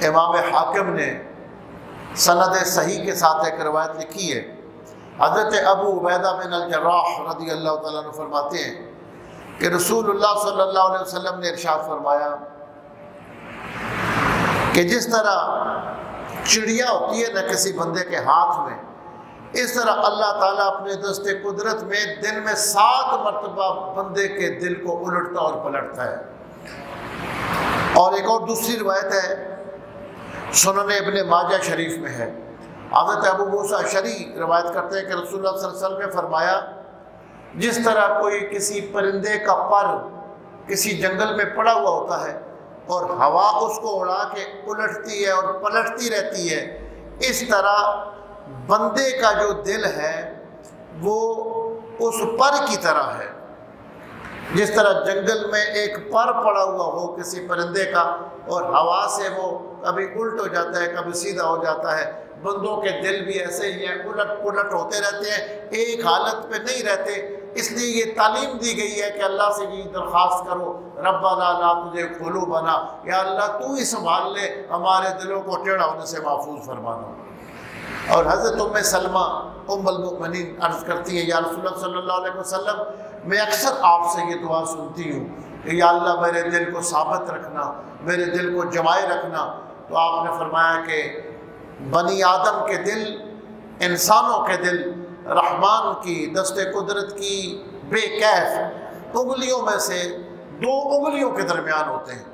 امام حاکم نے سند صحیح کے ساتھ ایک روایت لکھی ہے۔ حضرت ابو عبیدہ بن الجراح رضی اللہ تعالیٰ عنہ فرماتے ہیں کہ رسول اللہ صلی اللہ علیہ وسلم نے ارشاد فرمایا کہ جس طرح چڑیا ہوتی ہے نہ کسی بندے کے ہاتھ میں، اس طرح اللہ تعالیٰ اپنے دست قدرت میں دن میں 7 مرتبہ بندے کے دل کو الٹتا اور پلٹتا ہے۔ اور ایک اور دوسری روایت ہے، سنن ابن ماجہ شریف میں ہے، حضرت ابو موسیٰ اشعری روایت کرتے ہیں کہ رسول اللہ صلی اللہ علیہ وسلم نے فرمایا جس طرح کوئی کسی پرندے کا پر کسی جنگل میں پڑا ہوا ہوتا ہے اور ہوا اس کو اڑا کے الٹتی ہے اور پلٹتی رہتی ہے، اس طرح بندے کا جو دل ہے وہ اس پر کی طرح ہے۔ جس طرح جنگل میں ایک پر پڑا ہوا ہو کسی پرندے کا اور ہوا سے وہ کبھی الٹ ہو جاتا ہے کبھی سیدھا ہو جاتا ہے، بندوں کے دل بھی ایسے ہی ہیں، الٹ پلٹ ہوتے رہتے ہیں، ایک حالت پہ نہیں رہتے۔ اس لیے یہ تعلیم دی گئی ہے کہ اللہ سے یہ درخواست کرو، ربنا لا تزغ قلوبنا، یا اللہ تو ہی سنبھال لے، ہمارے دلوں کو ٹیڑھا ہونے سے محفوظ فرمانا۔ اور حضرت ام سلمہ ام المؤمنین عرض کرتی ہیں یا رسول اللہ صلی اللہ علیہ وسلم، میں اکثر آپ سے یہ دعا سنتی ہوں کہ یا اللہ میرے دل کو ثابت رکھنا، میرے دل کو جمائے رکھنا۔ تو آپ نے فرمایا کہ بنی آدم کے دل، انسانوں کے دل رحمان کی دست قدرت کی بے کیف انگلیوں میں سے 2 انگلیوں کے درمیان ہوتے ہیں،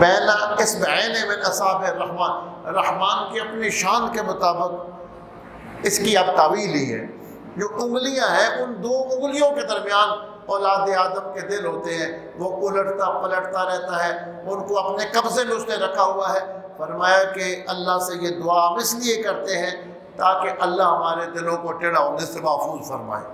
بین اصبعین من اصابع الرحمن، رحمان کی اپنی شان کے مطابق اس کی اب تعویل ہی ہے، جو انگلیاں ہیں ان 2 انگلیوں کے درمیان اولاد آدم کے دل ہوتے ہیں، وہ الٹتا پلٹتا رہتا ہے، ان کو اپنے قبضے میں اس نے رکھا ہوا ہے۔ فرمایا کہ اللہ سے یہ دعا ہم اس لیے کرتے ہیں تاکہ اللہ ہمارے دلوں کو ٹیڑھا ہونے سے محفوظ فرمائے۔